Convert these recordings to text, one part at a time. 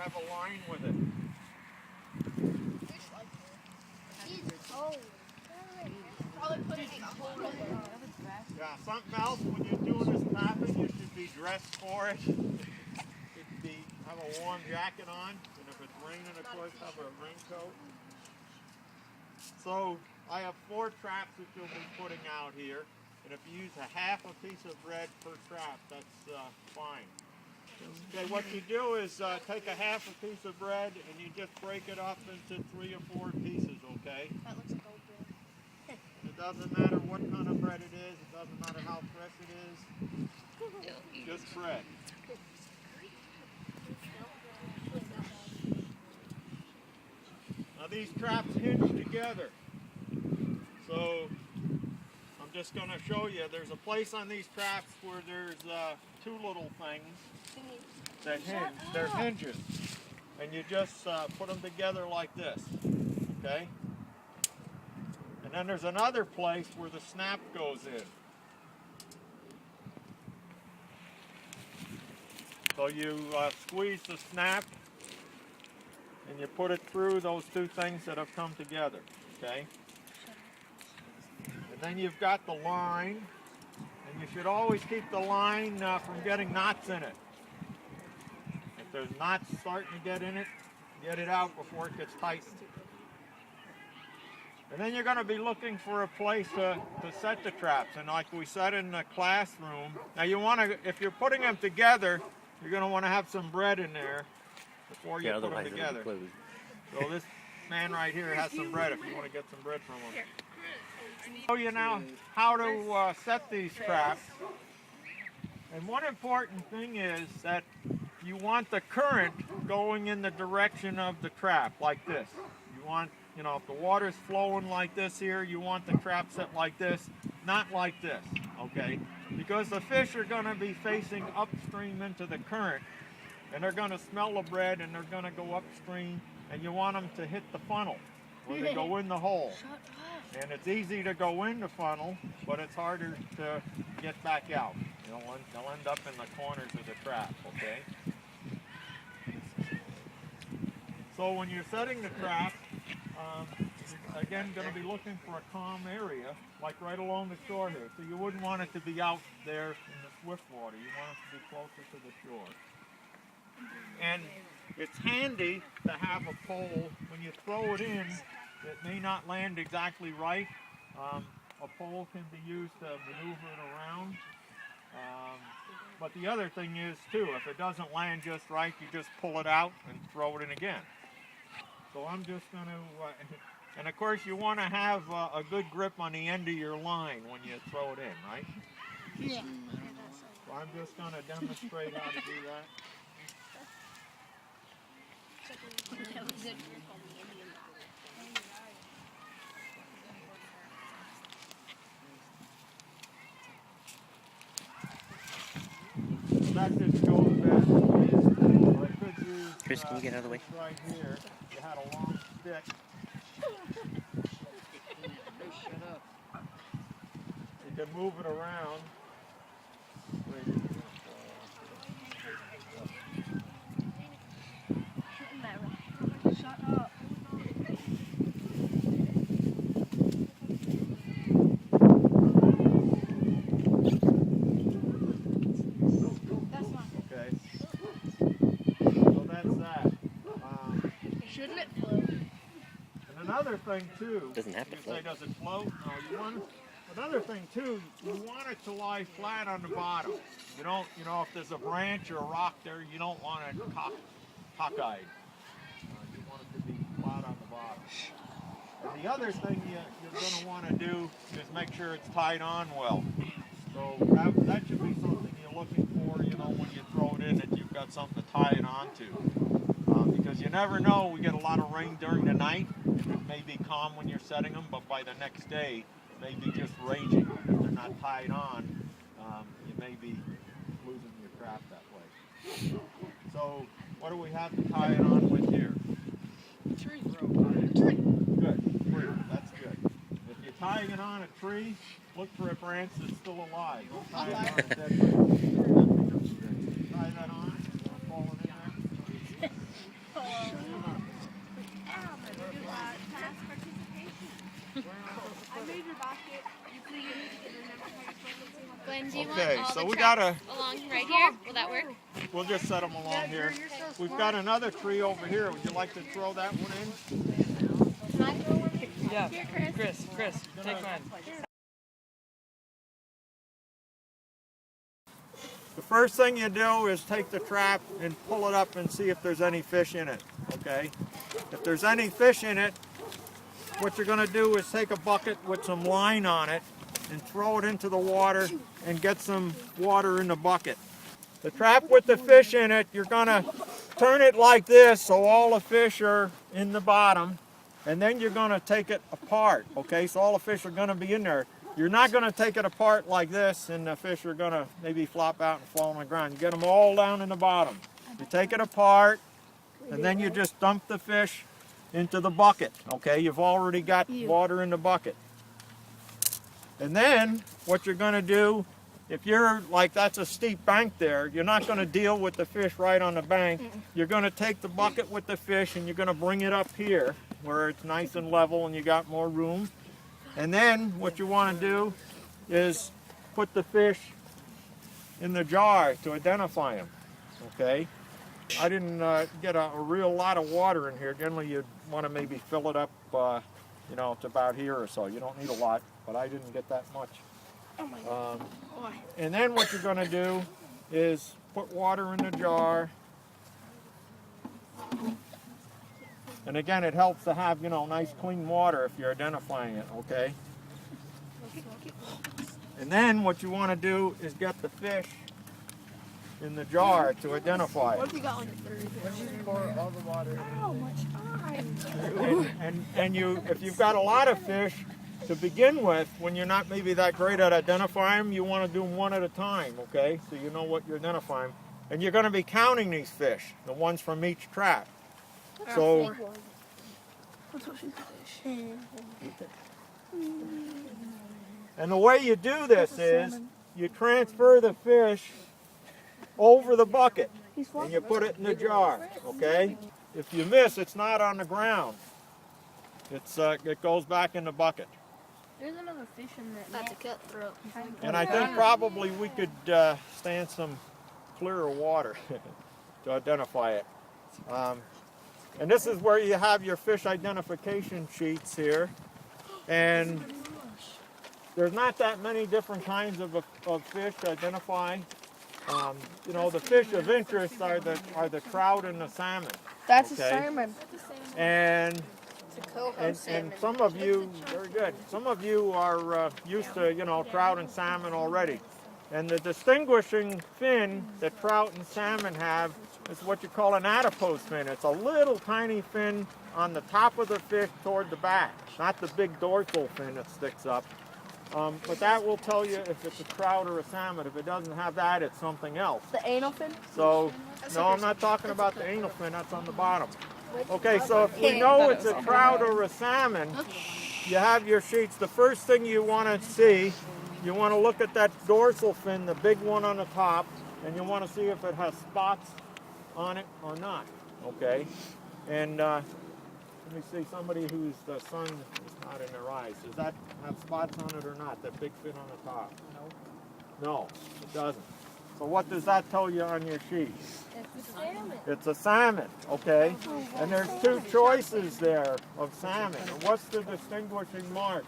have a line with it. Yeah, something else when you're doing this tapping, you should be dressed for it. Have a warm jacket on, and if it's raining, of course, have a raincoat. So I have 4 traps that you'll be putting out here, and if you use a half a piece of bread per trap, that's fine. Okay, what you do is take a half a piece of bread and you just break it up into 3 or 4 pieces, okay? That looks like old bread. It doesn't matter what kind of bread it is, it doesn't matter how fresh it is, just bread. Now these traps hinge together, so I'm just going to show you. There's a place on these traps where there's 2 little things that hinge. They're hinges, and you just put them together like this, okay? And then there's another place where the snap goes in. So you squeeze the snap, and you put it through those 2 things that have come together, okay? And then you've got the line, and you should always keep the line from getting knots in it. If there's knots starting to get in it, get it out before it gets tightened. And then you're going to be looking for a place to set the traps. And like we said in the classroom, now you want to, if you're putting them together, you're going to want to have some bread in there before you put them together. So this man right here has some bread if you want to get some bread from him. I'll show you now how to set these traps. And one important thing is that you want the current going in the direction of the trap, like this. You want, you know, if the water's flowing like this here, you want the trap set like this, not like this, okay? Because the fish are going to be facing upstream into the current, and they're going to smell the bread, and they're going to go upstream, and you want them to hit the funnel, where they go in the hole. And it's easy to go in the funnel, but it's harder to get back out. They'll end up in the corners of the trap, okay? So when you're setting the trap, you're again going to be looking for a calm area, like right along the shore here. So you wouldn't want it to be out there in the swift water. You want it to be closer to the shore. And it's handy to have a pole. When you throw it in, it may not land exactly right. A pole can be used to maneuver it around. But the other thing is, too, if it doesn't land just right, you just pull it out and throw it in again. So I'm just going to, and of course you want to have a good grip on the end of your line when you throw it in, right? Yeah. So I'm just going to demonstrate how to do that. That was a good grip on the Indian. That just goes best. I could use, Chris, can you get out of the way? Right here, you had a long stick. You can move it around. Shut up. Okay. So that's that. Shouldn't it float? And another thing too. Doesn't have to you float. say, does it float? No, you want. Another thing too, you want it to lie flat on the bottom. You don't, you know, if there's a branch or a rock there, you don't want it cockeyed. You want it to be flat on the bottom. And the other thing you're going to want to do is make sure it's tied on well. So that should be something you're looking for, you know, when you throw it in, that you've got something to tie it onto. Because you never know, we get a lot of rain during the night, and it may be calm when you're setting them, but by the next day, it may be just raging. If they're not tied on, you may be losing your trap that way. So what do we have to tie it on with here? Tree. Good, tree, that's good. If you're tying it on a tree, look for a branch that's still alive. Don't tie it on a dead branch. Tie that on, fall it in there. Glenn, do you Okay, want all so the we traps along right here? Will that work? We'll just set them along here. We've got another tree over here. Would you like to throw that one in? Can I throw one? Yeah, Here, Chris. Chris, take mine. The first thing you do is take the trap and pull it up and see if there's any fish in it, okay? If there's any fish in it, what you're going to do is take a bucket with some line on it and throw it into the water and get some water in the bucket. The trap with the fish in it, you're going to turn it like this so all the fish are in the bottom, and then you're going to take it apart, okay? So all the fish are going to be in there. You're not going to take it apart like this and the fish are going to maybe flop out and fall on the ground. You get them all down in the bottom. You take it apart and then you just dump the fish into the bucket, okay? You've already got water in the bucket. And then what you're going to do, if you're like that's a steep bank there, you're not going to deal with the fish right on the bank. You're going to take the bucket with the fish and you're going to bring it up here where it's nice and level and you got more room. And then what you want to do is put the fish in the jar to identify them, okay? I didn't get a real lot of water in here. Generally you'd want to maybe fill it up, you know, to about here or so. You don't need a lot, but I didn't get that much. Oh my God. And then what you're going to do is put water in the jar. And again, it helps to have, you know, nice clean water if you're identifying it, okay? And then what you want to do is get the fish in the jar to identify What it. if you got like a third? Just pour all the water. How much time? And you, if you've got a lot of fish to begin with, when you're not maybe that great at identifying them, you want to do them one at a time, okay? So you know what you're identifying. And you're going to be counting these fish, the ones from each trap. So, and the way you do this is you transfer the fish over the bucket and you put it in the jar, okay? If you miss, it's not on the ground. It goes back in the bucket. There's another fish in there. That's a cutthroat. And I think probably we could stand some clearer water to identify it. And this is where you have your fish identification sheets here. And there's not that many different kinds of fish to identify. You know, the fish of interest are the trout and the salmon. That's okay? a salmon. And It's a coho and salmon. some of you, very good, some of you are used to, you know, trout and salmon already. And the distinguishing fin that trout and salmon have is what you call an adipose fin. It's a little tiny fin on the top of the fish toward the back, not the big dorsal fin that sticks up. But that will tell you if it's a trout or a salmon. If it doesn't have that, it's something else. The anal fin? So, no, I'm not talking about the anal fin, that's on the bottom. Okay, so if we know it's a trout or a salmon, you have your sheets. The first thing you want to see, you want to look at that dorsal fin, the big one on the top, and you want to see if it has spots on it or not, okay? And let me see, somebody whose the sun is not in their eyes. Does that have spots on it or not, that big fin on the top? No. No, it doesn't. So what does that tell you on your sheet? It's a salmon. It's a salmon, okay? And there's two choices there of salmon. And what's the distinguishing mark?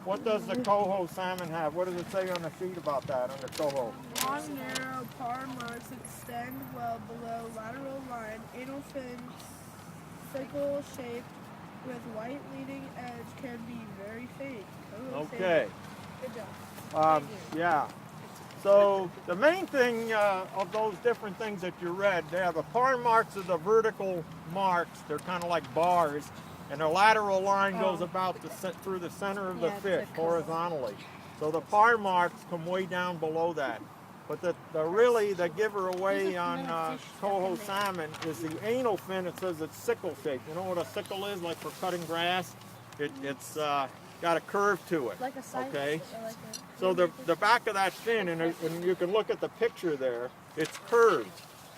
What does the coho salmon have? What does it say on the sheet about that, on the coho? Long, narrow, par marks extend well below lateral line. Anal fins, sickle shaped with white leading edge, can be very faint. Okay. Good job. Yeah. So the main thing of those different things that you read, they have the par marks are the vertical marks. They're kind of like bars, and the lateral line goes about through the center of the fish horizontally. So the par marks come way down below that. But the giver away on coho salmon is the anal fin. It says it's sickle shaped. You know what a sickle is, like for cutting grass? It's got a curve to it. Like a side. Okay. Like So the back of that fin, and you can look at the picture there, it's curved.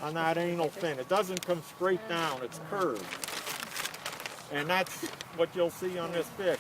on that anal fin. It doesn't come straight down, it's curved. And that's what you'll see on this fish.